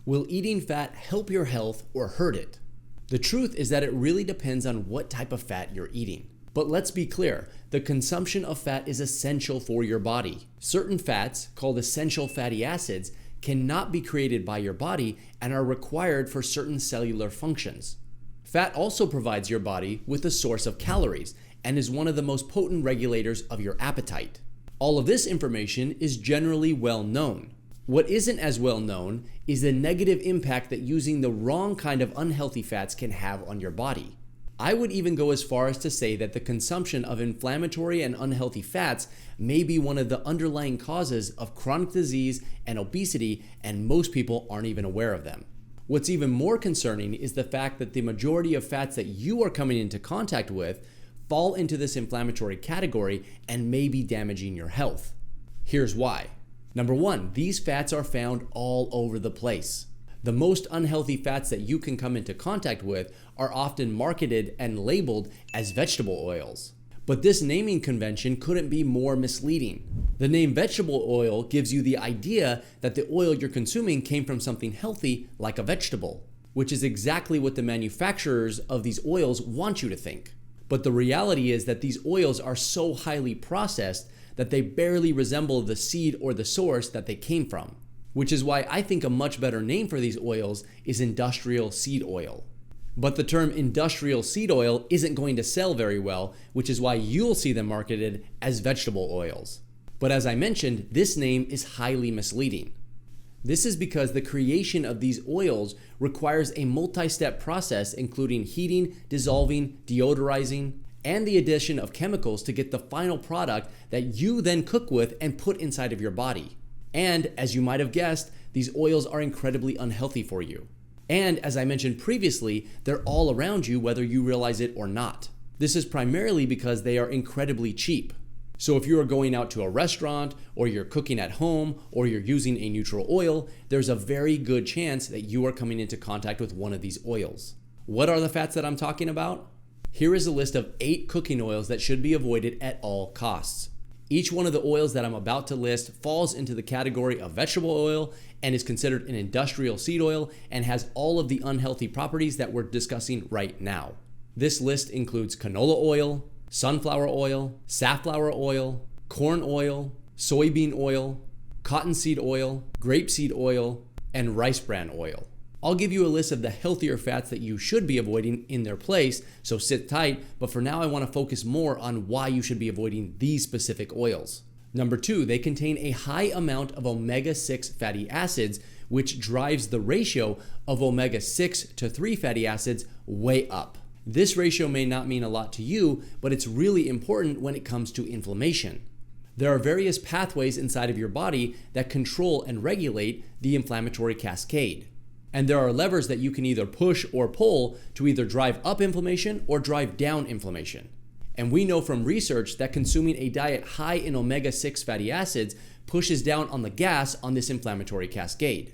Will eating fat help your health or hurt it? The truth is that it really depends on what type of fat you're eating. But let's be clear, the consumption of fat is essential for your body. Certain fats, called essential fatty acids, cannot be created by your body and are required for certain cellular functions. Fat also provides your body with a source of calories and is one of the most potent regulators of your appetite. All of this information is generally well known. What isn't as well known is the negative impact that using the wrong kind of unhealthy fats can have on your body. I would even go as far as to say that the consumption of inflammatory and unhealthy fats may be one of the underlying causes of chronic disease and obesity, and most people aren't even aware of them. What's even more concerning is the fact that the majority of fats that you are coming into contact with fall into this inflammatory category and may be damaging your health. Here's why. Number one, these fats are found all over the place. The most unhealthy fats that you can come into contact with are often marketed and labeled as vegetable oils. But this naming convention couldn't be more misleading. The name vegetable oil gives you the idea that the oil you're consuming came from something healthy like a vegetable, which is exactly what the manufacturers of these oils want you to think. But the reality is that these oils are so highly processed that they barely resemble the seed or the source that they came from. Which is why I think a much better name for these oils is industrial seed oil. But the term industrial seed oil isn't going to sell very well, which is why you'll see them marketed as vegetable oils. But as I mentioned, this name is highly misleading. This is because the creation of these oils requires a multi-step process including heating, dissolving, deodorizing, and the addition of chemicals to get the final product that you then cook with and put inside of your body. And as you might have guessed, these oils are incredibly unhealthy for you. And as I mentioned previously, they're all around you whether you realize it or not. This is primarily because they are incredibly cheap. So if you are going out to a restaurant, or you're cooking at home, or you're using a neutral oil, there's a very good chance that you are coming into contact with one of these oils. What are the fats that I'm talking about? Here is a list of 8 cooking oils that should be avoided at all costs. Each one of the oils that I'm about to list falls into the category of vegetable oil and is considered an industrial seed oil and has all of the unhealthy properties that we're discussing right now. This list includes canola oil, sunflower oil, safflower oil, corn oil, soybean oil, cottonseed oil, grapeseed oil, and rice bran oil. I'll give you a list of the healthier fats that you should be avoiding in their place, so sit tight, but for now I want to focus more on why you should be avoiding these specific oils. Number 2, they contain a high amount of omega-6 fatty acids, which drives the ratio of omega-6 to 3 fatty acids way up. This ratio may not mean a lot to you, but it's really important when it comes to inflammation. There are various pathways inside of your body that control and regulate the inflammatory cascade. And there are levers that you can either push or pull to either drive up inflammation or drive down inflammation. And we know from research that consuming a diet high in omega-6 fatty acids pushes down on the gas on this inflammatory cascade.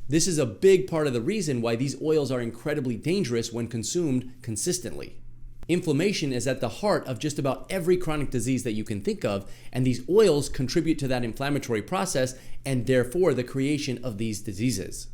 This is a big part of the reason why these oils are incredibly dangerous when consumed consistently. Inflammation is at the heart of just about every chronic disease that you can think of, and these oils contribute to that inflammatory process and therefore the creation of these diseases.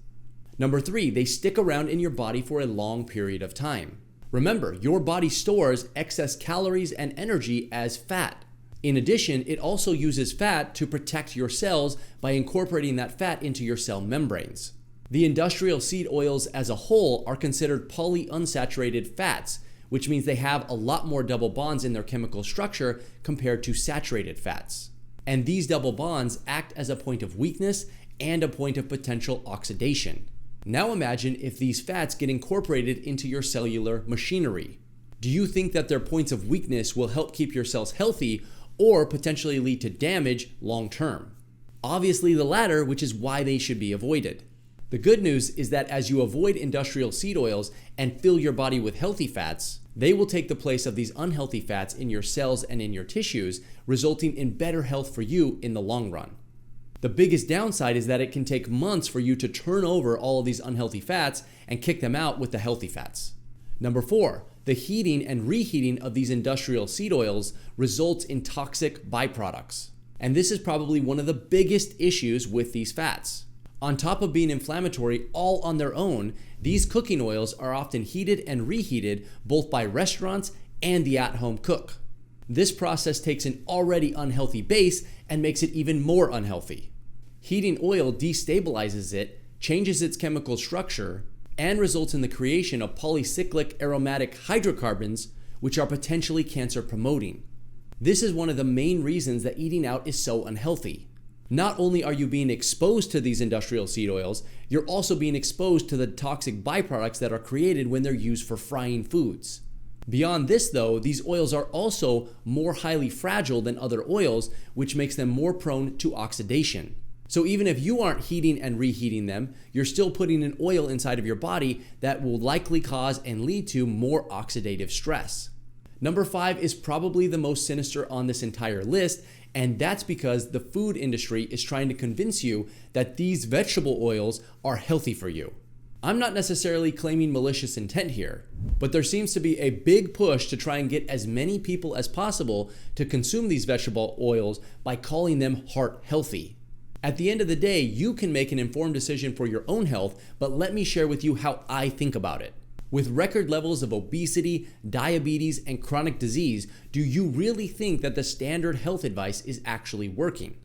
Number 3, they stick around in your body for a long period of time. Remember, your body stores excess calories and energy as fat. In addition, it also uses fat to protect your cells by incorporating that fat into your cell membranes. The industrial seed oils as a whole are considered polyunsaturated fats, which means they have a lot more double bonds in their chemical structure compared to saturated fats. And these double bonds act as a point of weakness and a point of potential oxidation. Now imagine if these fats get incorporated into your cellular machinery. Do you think that their points of weakness will help keep your cells healthy or potentially lead to damage long term? Obviously the latter, which is why they should be avoided. The good news is that as you avoid industrial seed oils and fill your body with healthy fats, they will take the place of these unhealthy fats in your cells and in your tissues, resulting in better health for you in the long run. The biggest downside is that it can take months for you to turn over all of these unhealthy fats and kick them out with the healthy fats. Number 4, the heating and reheating of these industrial seed oils results in toxic byproducts. And this is probably one of the biggest issues with these fats. On top of being inflammatory all on their own, these cooking oils are often heated and reheated both by restaurants and the at-home cook. This process takes an already unhealthy base and makes it even more unhealthy. Heating oil destabilizes it, changes its chemical structure, and results in the creation of polycyclic aromatic hydrocarbons, which are potentially cancer-promoting. This is one of the main reasons that eating out is so unhealthy. Not only are you being exposed to these industrial seed oils, you're also being exposed to the toxic byproducts that are created when they're used for frying foods. Beyond this though, these oils are also more highly fragile than other oils, which makes them more prone to oxidation. So even if you aren't heating and reheating them, you're still putting an oil inside of your body that will likely cause and lead to more oxidative stress. Number 5 is probably the most sinister on this entire list, and that's because the food industry is trying to convince you that these vegetable oils are healthy for you. I'm not necessarily claiming malicious intent here, but there seems to be a big push to try and get as many people as possible to consume these vegetable oils by calling them heart healthy. At the end of the day, you can make an informed decision for your own health, but let me share with you how I think about it. With record levels of obesity, diabetes, and chronic disease, do you really think that the standard health advice is actually working?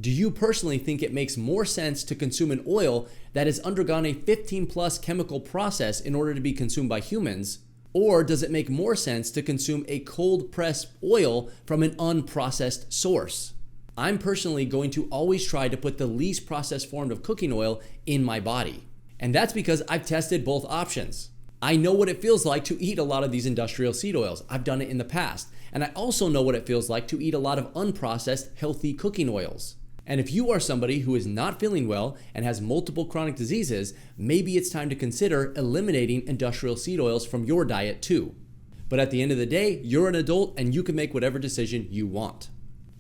Do you personally think it makes more sense to consume an oil that has undergone a 15+ chemical process in order to be consumed by humans? Or does it make more sense to consume a cold-pressed oil from an unprocessed source? I'm personally going to always try to put the least processed form of cooking oil in my body. And that's because I've tested both options. I know what it feels like to eat a lot of these industrial seed oils. I've done it in the past. And I also know what it feels like to eat a lot of unprocessed, healthy cooking oils. And if you are somebody who is not feeling well and has multiple chronic diseases, maybe it's time to consider eliminating industrial seed oils from your diet too. But at the end of the day, you're an adult and you can make whatever decision you want.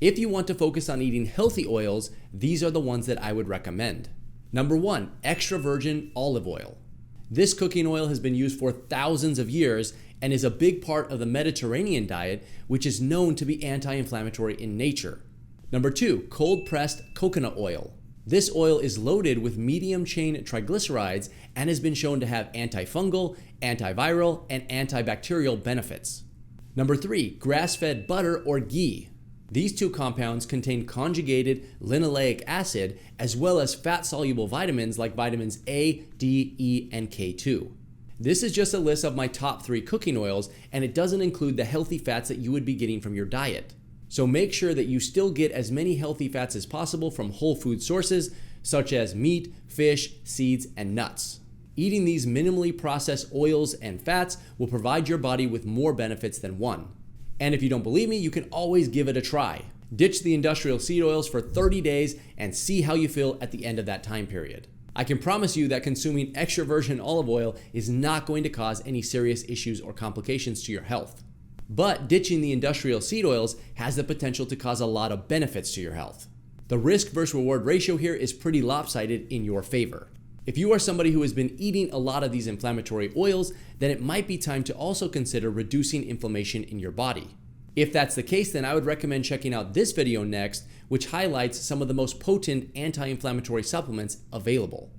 If you want to focus on eating healthy oils, these are the ones that I would recommend. Number 1, extra virgin olive oil. This cooking oil has been used for thousands of years and is a big part of the Mediterranean diet, which is known to be anti-inflammatory in nature. Number 2, cold-pressed coconut oil. This oil is loaded with medium-chain triglycerides and has been shown to have antifungal, antiviral, and antibacterial benefits. Number 3, grass-fed butter or ghee. These two compounds contain conjugated linoleic acid as well as fat-soluble vitamins like vitamins A, D, E, and K2. This is just a list of my top 3 cooking oils, and it doesn't include the healthy fats that you would be getting from your diet. So make sure that you still get as many healthy fats as possible from whole food sources such as meat, fish, seeds, and nuts. Eating these minimally processed oils and fats will provide your body with more benefits than one. And if you don't believe me, you can always give it a try. Ditch the industrial seed oils for 30 days and see how you feel at the end of that time period. I can promise you that consuming extra virgin olive oil is not going to cause any serious issues or complications to your health. But ditching the industrial seed oils has the potential to cause a lot of benefits to your health. The risk versus reward ratio here is pretty lopsided in your favor. If you are somebody who has been eating a lot of these inflammatory oils, then it might be time to also consider reducing inflammation in your body. If that's the case, then I would recommend checking out this video next, which highlights some of the most potent anti-inflammatory supplements available.